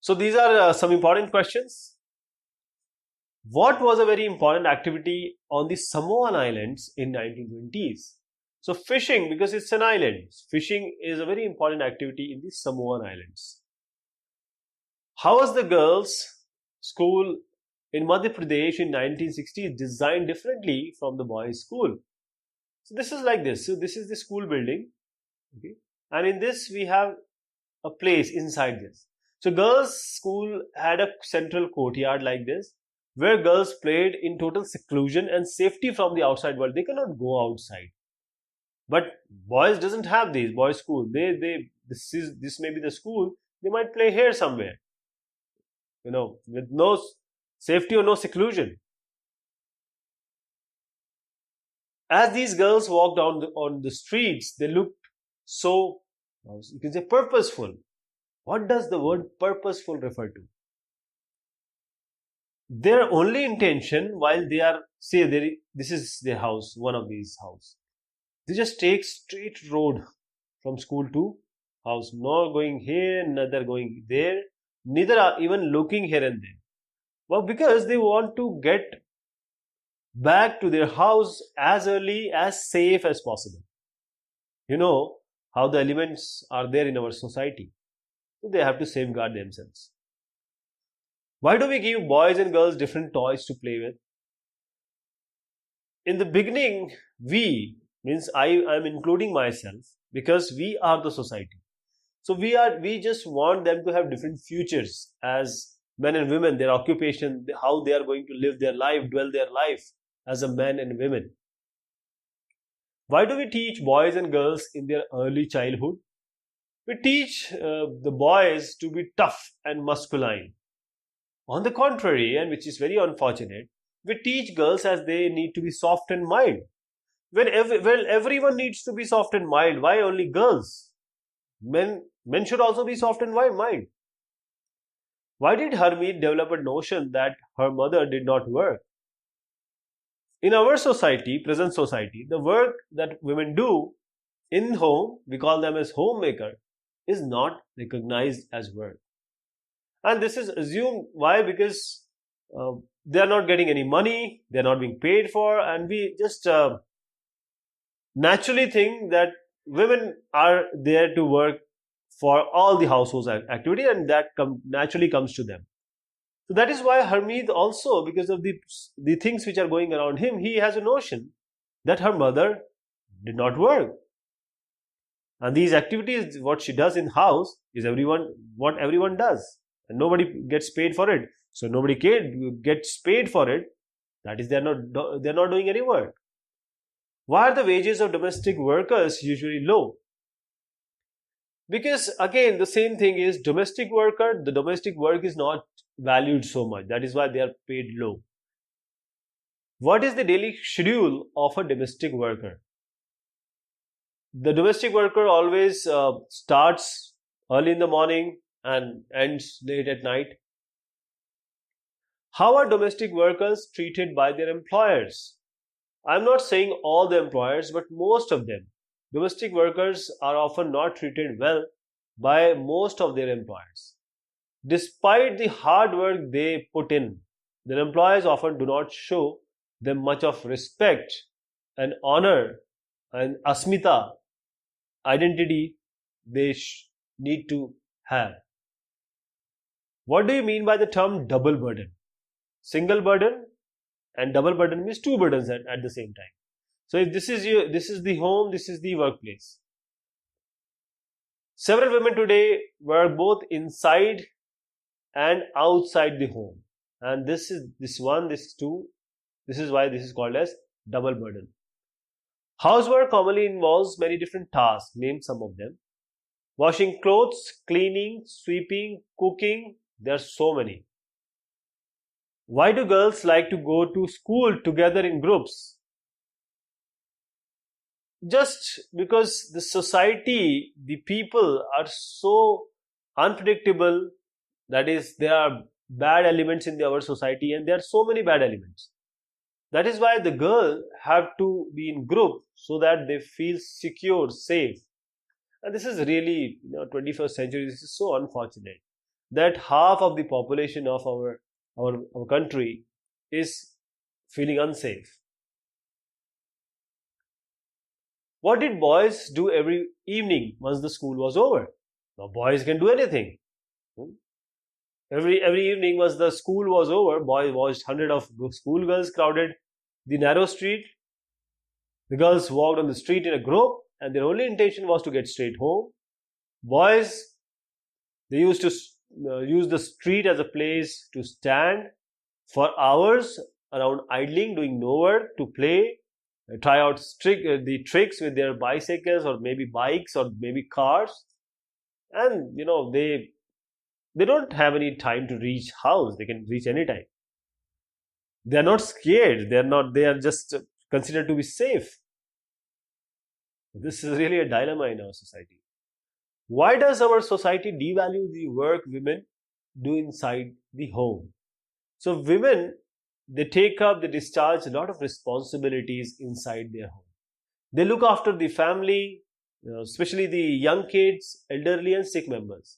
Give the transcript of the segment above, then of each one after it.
So these are some important questions. What was a very important activity on the Samoan Islands in 1920s? So fishing, because it's an island, fishing is a very important activity in the Samoan Islands. How was the girls' school in Madhya Pradesh in 1960s designed differently from the boys' school? So this is like this. So this is the school building, okay, and in this we have a place inside this. So girls' school had a central courtyard like this, where girls played in total seclusion and safety from the outside world. They cannot go outside. But boys doesn't have these. Boys' school, this may be the school. They might play here somewhere, with no safety or no seclusion. As these girls walked on the streets, they looked so, you can say, purposeful. What does the word purposeful refer to? Their only intention while they are, this is their house, one of these house. They just take straight road from school to house, not going here, neither going there, neither are even looking here and there. Well, because they want to get back to their house as early, as safe as possible. You know how the elements are there in our society. So they have to safeguard themselves. Why do we give boys and girls different toys to play with? In the beginning, we, means I am including myself, because we are the society. So we just want them to have different futures as men and women, their occupation, how they are going to live their life, dwell their life as a man and women. Why do we teach boys and girls in their early childhood? We teach the boys to be tough and masculine. On the contrary, and which is very unfortunate, we teach girls as they need to be soft and mild. Well, everyone needs to be soft and mild. Why only girls? Men should also be soft and mild. Why did Harmeet develop a notion that her mother did not work? In our society, present society, the work that women do in home, we call them as homemaker, is not recognized as work. And this is assumed. Why? Because they are not getting any money, they are not being paid for, and we just naturally think that women are there to work for all the household activity, and that naturally comes to them. So that is why Harmeet also, because of the things which are going around him, he has a notion that her mother did not work. And these activities, what she does in house, is what everyone does. And nobody gets paid for it. So nobody gets paid for it. That is, they're not doing any work. Why are the wages of domestic workers usually low? Because again, the same thing is the domestic work is not valued so much. That is why they are paid low. What is the daily schedule of a domestic worker? The domestic worker always starts early in the morning and ends late at night. How are domestic workers treated by their employers? I'm not saying all the employers, but most of them. Domestic workers are often not treated well by most of their employers. Despite the hard work they put in, their employers often do not show them much of respect and honor and asmita, identity they need to have. What do you mean by the term double burden? Single burden and double burden means two burdens at the same time. So if this is the home, this is the workplace. Several women today work both inside and outside the home. And this is two. This is why this is called as double burden. Housework commonly involves many different tasks. Name some of them. Washing clothes, cleaning, sweeping, cooking. There are so many. Why do girls like to go to school together in groups? Just because the society, the people are so unpredictable. That is, there are bad elements in our society, and there are so many bad elements. That is why the girl have to be in group so that they feel secure, safe. And this is really, 21st century, this is so unfortunate. that half of the population of our country is feeling unsafe. What did boys do every evening once the school was over? Now, boys can do anything. Hmm? Every evening, once the school was over, boys watched hundred of schoolgirls crowded the narrow street. The girls walked on the street in a group, and their only intention was to get straight home. Boys, they used to use the street as a place to stand for hours around idling, doing no work, to play, try out the tricks with their bicycles or maybe bikes or maybe cars. And they don't have any time to reach house. They can reach any time. They are not scared. They are just considered to be safe. This is really a dilemma in our society. Why does our society devalue the work women do inside the home? So women, they discharge a lot of responsibilities inside their home. They look after the family, especially the young kids, elderly and sick members.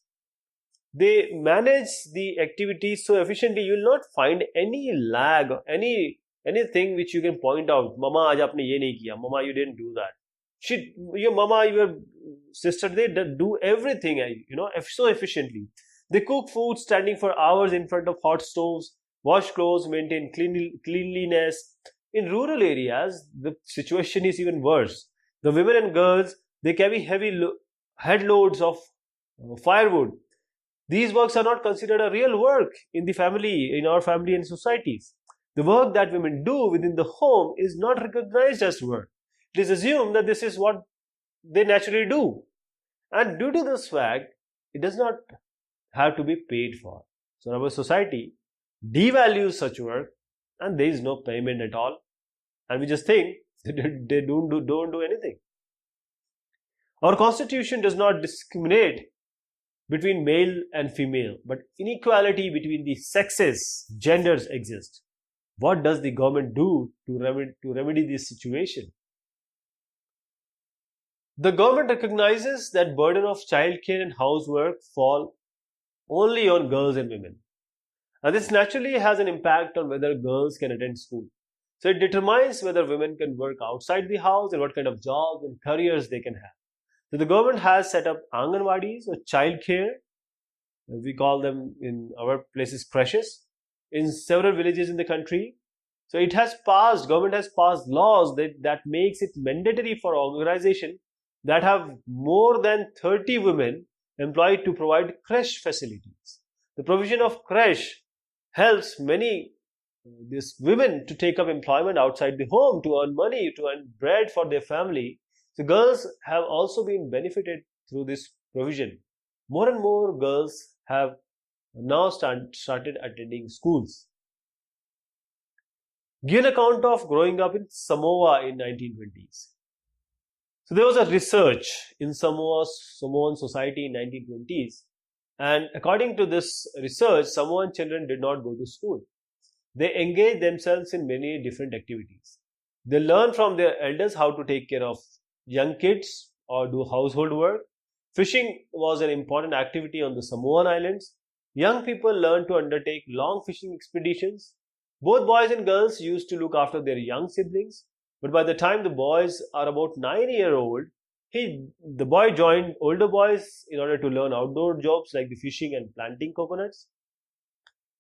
They manage the activities so efficiently, you will not find any lag, anything which you can point out. Mama, aaj aapne ye nahi kiya. Mama, you didn't do that. Your mama, your sister, they do everything, so efficiently. They cook food standing for hours in front of hot stoves, wash clothes, maintain cleanliness. In rural areas, the situation is even worse. The women and girls, they carry heavy head loads of firewood. These works are not considered a real work in our family and societies. The work that women do within the home is not recognized as work. It is assumed that this is what they naturally do. And due to this fact, it does not have to be paid for. So our society devalues such work and there is no payment at all. And we just think they don't do anything. Our constitution does not discriminate between male and female, but inequality between the sexes, genders exist. What does the government do to remedy this situation? The government recognizes that burden of childcare and housework fall only on girls and women. And this naturally has an impact on whether girls can attend school. So it determines whether women can work outside the house and what kind of jobs and careers they can have. So the government has set up Anganwadis or childcare. We call them in our places creches in several villages in the country. So government has passed laws that makes it mandatory for organization that have more than 30 women employed to provide creche facilities. The provision of creche helps many these women to take up employment outside the home, to earn money, to earn bread for their family. So girls have also been benefited through this provision. More and more girls have now started attending schools. Give an account of growing up in Samoa in 1920s. So there was a research in Samoan society in 1920s, and according to this research, Samoan children did not go to school. They engaged themselves in many different activities. They learned from their elders how to take care of young kids or do household work. Fishing was an important activity on the Samoan Islands. Young people learned to undertake long fishing expeditions. Both boys and girls used to look after their young siblings, but by the time the boys are about 9 years old, the boy joined older boys in order to learn outdoor jobs like the fishing and planting coconuts.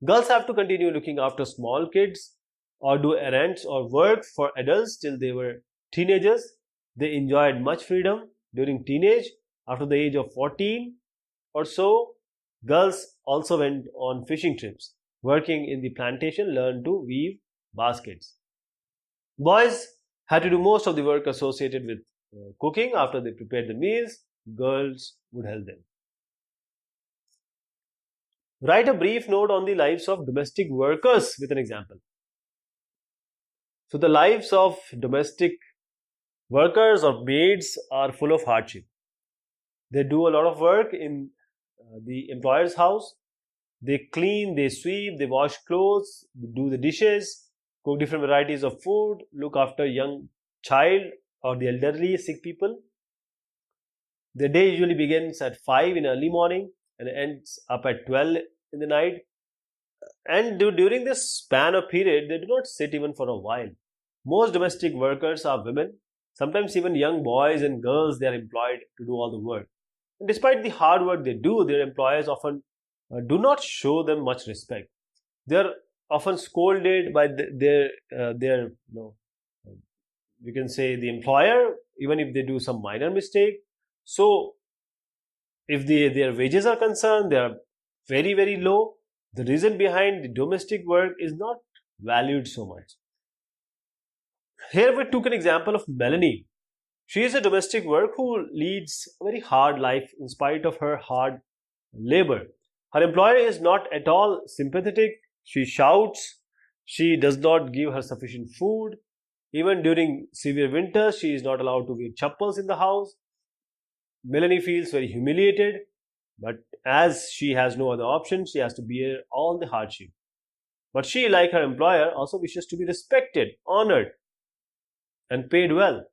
Girls have to continue looking after small kids or do errands or work for adults till they were teenagers. They enjoyed much freedom during teenage. After the age of 14 or so, girls also went on fishing trips. Working in the plantation, learned to weave baskets. Boys had to do most of the work associated with cooking. After they prepared the meals, girls would help them. Write a brief note on the lives of domestic workers with an example. So the lives of domestic workers or maids are full of hardship. They do a lot of work in the employer's house. They clean, they sweep, they wash clothes, they do the dishes, cook different varieties of food, look after young child or the elderly, sick people. Their day usually begins at 5 in early morning. and ends up at 12 in the night. And during this span of period, they do not sit even for a while. Most domestic workers are women, sometimes even young boys and girls. They are employed to do all the work. And despite the hard work they do, their employers often do not show them much respect. They are often scolded by their you can say the employer, even if they do some minor mistake. So if their wages are concerned, they are very low. The reason behind the domestic work is not valued so much. Here we took an example of Melanie. She is a domestic worker who leads a very hard life in spite of her hard labor. Her employer is not at all sympathetic. She shouts. She does not give her sufficient food. Even during severe winters, she is not allowed to wear chappals in the house. Melanie feels very humiliated, but as she has no other option, she has to bear all the hardship. But she, like her employer, also wishes to be respected, honored, and paid well.